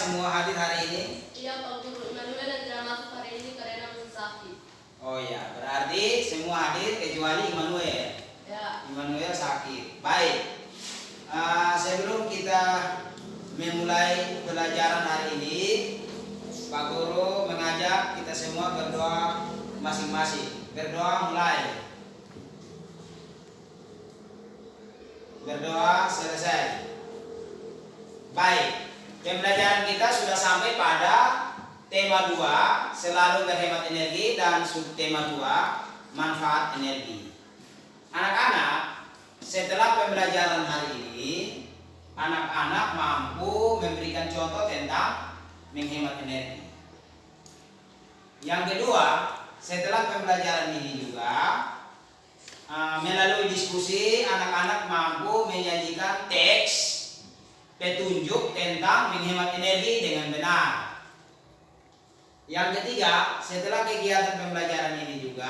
semua hadir hari ini? Iya Pak Guru, Immanuel tidak masuk hari ini karena masih sakit. Oh ya, berarti semua hadir kecuali Immanuel. Ya. Immanuel sakit. Baik. Sebelum kita memulai pelajaran hari ini, Pak Guru mengajak kita semua berdoa masing-masing. Berdoa mulai. Berdoa selesai. Baik. Pembelajaran kita sudah sampai pada tema 2, selalu berhemat energi, dan subtema 2, manfaat energi. Anak-anak, setelah pembelajaran hari ini, anak-anak mampu memberikan contoh tentang menghemat energi. Yang kedua, setelah pembelajaran ini juga, melalui diskusi, anak-anak mampu menyajikan teks petunjuk tentang menghemat energi dengan benar. Yang ketiga, setelah kegiatan pembelajaran ini juga,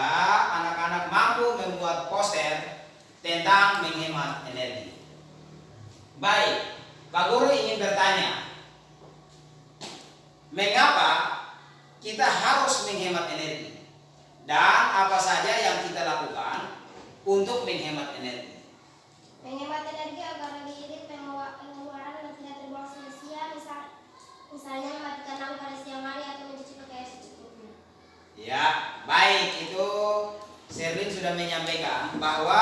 anak-anak mampu membuat poster tentang menghemat energi. Baik, Pak Guru ingin bertanya, mengapa kita harus menghemat energi? Dan apa saja yang kita lakukan untuk menghemat energi? Menghemat energi agar lebih irit pengeluaran dan tidak terbuang sia-sia, misalnya mematikan lampu pada siang hari atau mencuci pakaian secukupnya. Ya, baik, itu Sherlyn sudah menyampaikan bahwa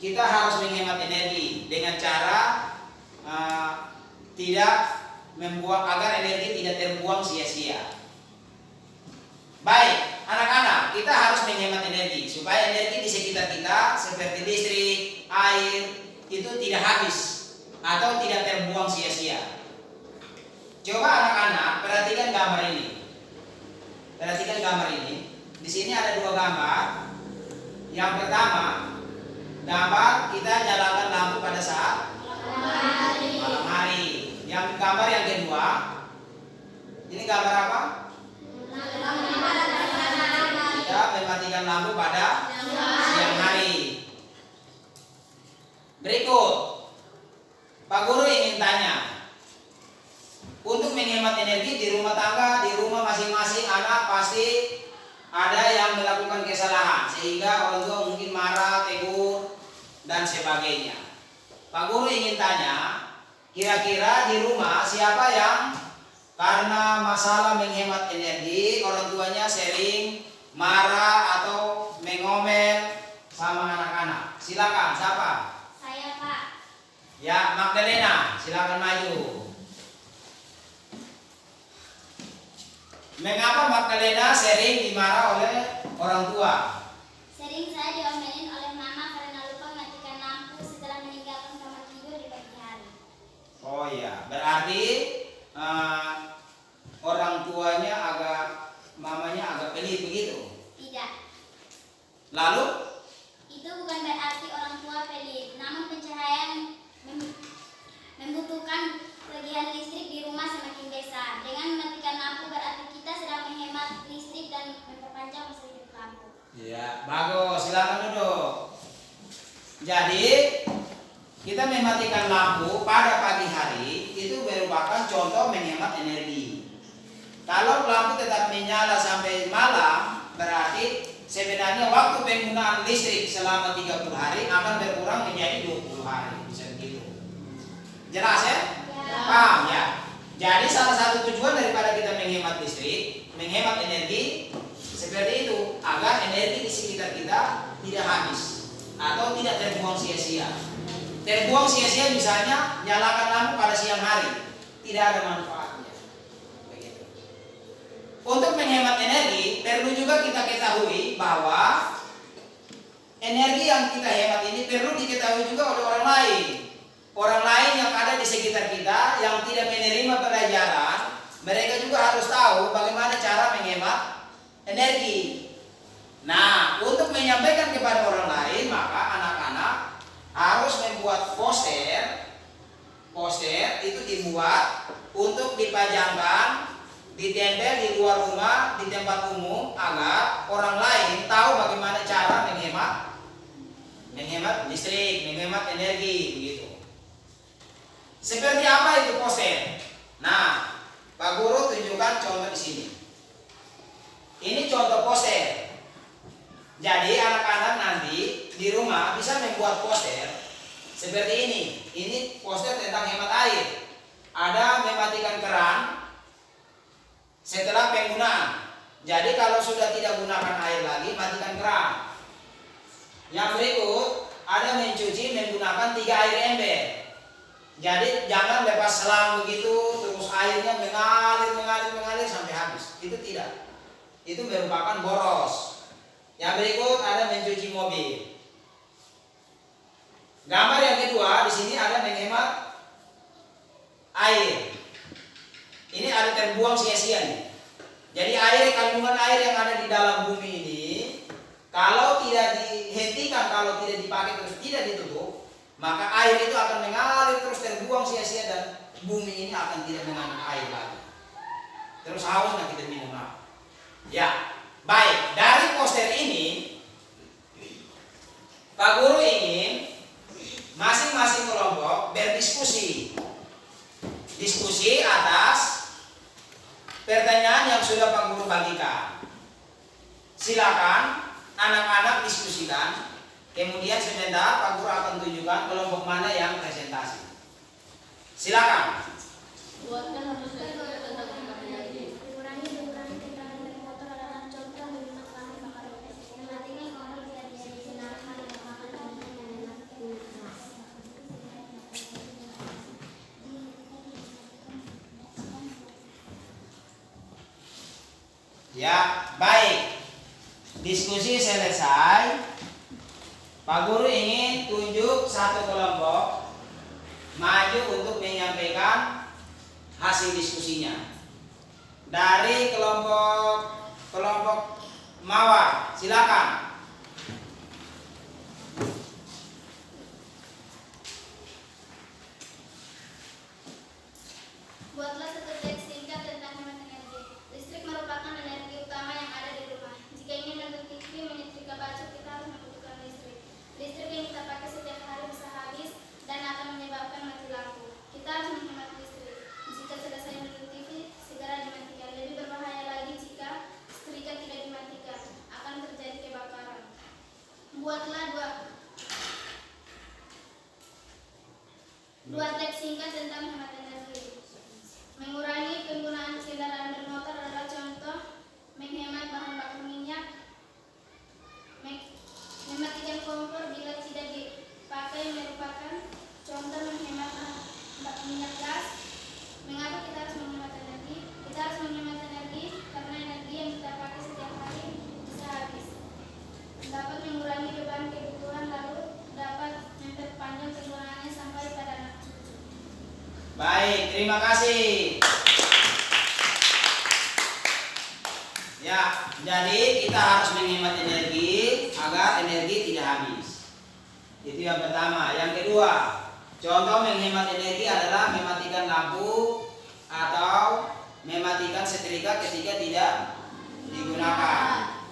kita harus menghemat energi dengan cara tidak membuang, agar energi tidak terbuang sia-sia. Baik, anak-anak, kita harus menghemat energi supaya energi di sekitar kita seperti listrik, air itu tidak habis atau tidak terbuang sia-sia. Coba anak-anak perhatikan gambar ini. Perhatikan gambar ini. Di sini ada dua gambar. Yang pertama, gambar kita nyalakan lampu pada saat malam hari. Yang gambar yang kedua, ini gambar apa? Kita mematikan lampu pada siang hari. Berikut, Pak Guru ingin tanya, untuk menghemat energi di rumah tangga, di rumah masing-masing anak pasti ada yang melakukan kesalahan sehingga orang tua mungkin marah, tegur, dan sebagainya. Pak Guru ingin tanya, kira-kira di rumah siapa yang karena masalah menghemat energi orang tuanya sering marah atau mengomel sama anak-anak? Silakan, siapa? Saya, Pak. Ya, Magdalena, silakan maju. Mengapa Magdalena sering dimarah oleh orang tua? Sering saya diomelin oleh mama karena lupa matikan lampu setelah meninggalkan kamar tidur di pagi hari. Oh iya, berarti orang tuanya mamanya agak pelit begitu? Tidak. Lalu? Itu bukan berarti orang tua pelit, namun pencahayaan membutuhkan tagihan listrik di rumah semakin besar. Dengan mematikan lampu berarti kita sedang menghemat listrik dan memperpanjang masa hidup lampu. Iya, bagus. Silakan duduk. Jadi, kita mematikan lampu pada pagi hari itu merupakan contoh menghemat energi. Kalau lampu tetap menyala sampai malam, berarti sebenarnya waktu penggunaan listrik selama 30 hari akan berkurang menjadi 20 hari. Bisa begitu. Jelas ya? Ya. Paham ya? Jadi salah satu tujuan daripada kita menghemat listrik, menghemat energi seperti itu, agar energi di sekitar kita tidak habis atau tidak terbuang sia-sia. Terbuang sia-sia misalnya nyalakan lampu pada siang hari, tidak ada manfaatnya. Begitu. Untuk menghemat energi perlu juga kita ketahui bahwa energi yang kita hemat ini perlu diketahui juga oleh orang lain. Orang lain yang ada di sekitar kita yang tidak menerima pelajaran, mereka juga harus tahu bagaimana cara menghemat energi. Nah, untuk menyampaikan kepada orang lain, maka anak-anak harus membuat poster. Poster itu dibuat untuk dipajangkan, ditempel di luar rumah, di tempat umum, agar orang lain tahu bagaimana cara menghemat listrik, menghemat energi, begitu. Seperti apa itu poster? Nah, Pak Guru tunjukkan contoh di sini. Ini contoh poster. Jadi anak-anak nanti di rumah bisa membuat poster seperti ini. Ini poster tentang hemat air. Ada mematikan keran setelah penggunaan. Jadi kalau sudah tidak gunakan air lagi, matikan keran. Yang berikut ada mencuci menggunakan 3 air ember. Jadi jangan lepas selang begitu terus airnya mengalir sampai habis. Itu tidak. Itu merupakan boros. Yang berikut ada mencuci mobil. Gambar yang kedua di sini ada menghemat air. Ini ada terbuang sia-sia nih. Jadi kandungan air yang ada di dalam bumi ini kalau tidak dihentikan, kalau tidak dipakai terus tidak ditutup, maka air itu akan mengalir terus terbuang sia-sia dan bumi ini akan tidak mengandung air lagi. Terus haus nanti kita minum apa? Ya, baik. Dari poster ini, Pak Guru ingin masing-masing kelompok berdiskusi. Diskusi atas pertanyaan yang sudah Pak Guru bagikan. Silakan anak-anak diskusikan. Kemudian sebentar Pak Guru akan tunjukkan kelompok mana yang presentasi. Silakan. Buatkan harus belajar tentang hemat energi. Mengurangi kendaraan bermotor adalah contoh menggunakan bakar fosil. Mematikan orang tidak bisa digunakan menggunakan contoh mematikan gas. Ya, baik. Diskusi selesai. Pak Guru ingin tunjuk satu kelompok maju untuk menyampaikan hasil diskusinya. Dari kelompok Mawar, silakan. Buatlah satu teks singkat tentang hemat energi. Listrik merupakan energi utama yang ada di rumah. Jika ingin nonton TV, menyetrika baju, kita harus membutuhkan listrik. Listrik yang kita pakai setiap hari bisa habis dan akan menyebabkan mati lampu. Kita harus menghemat listrik. Jika selesai nonton TV, segera dimatikan. Lebih berbahaya lagi jika setrika tidak dimatikan, akan terjadi kebakaran. Buatlah dua teks singkat tentang hemat energi. Mengurangi penggunaan kendaraan bermotor adalah contoh menghemat bahan bakar minyak. Mematikan kompor bila tidak dipakai merupakan contoh menghemat bahan minyak gas. Mengapa kita harus menghemat energi? Kita harus menghemat energi karena energi yang kita pakai setiap hari bisa habis. Dapat mengurangi beban kebutuhan lalu dapat memperpanjang penggunaannya sampai pada anak cucu. Baik, terima kasih. Ya, jadi kita harus menghemat energi agar energi tidak habis. Itu yang pertama. Yang kedua, contoh menghemat energi adalah mematikan lampu atau mematikan setrika ketika tidak digunakan.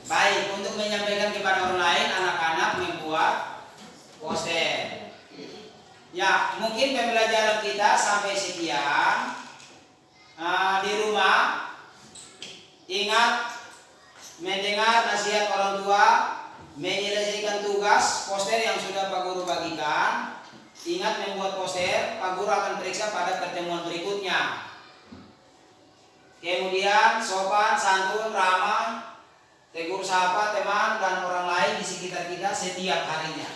Baik, untuk menyampaikan kepada orang lain, anak-anak membuat poster. Ya, mungkin pembelajaran kita sampai sekian. Di rumah ingat mendengar nasihat orang tua, menyelesaikan tugas poster yang sudah Pak Guru bagikan. Ingat membuat poster, Pak Guru akan periksa pada pertemuan berikutnya. Kemudian sopan, santun, ramah, tegur sapa teman dan orang lain di sekitar kita setiap harinya.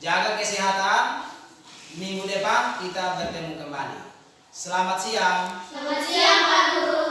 Jaga kesehatan. Minggu depan kita bertemu kembali. Selamat siang. Selamat siang Pak Guru.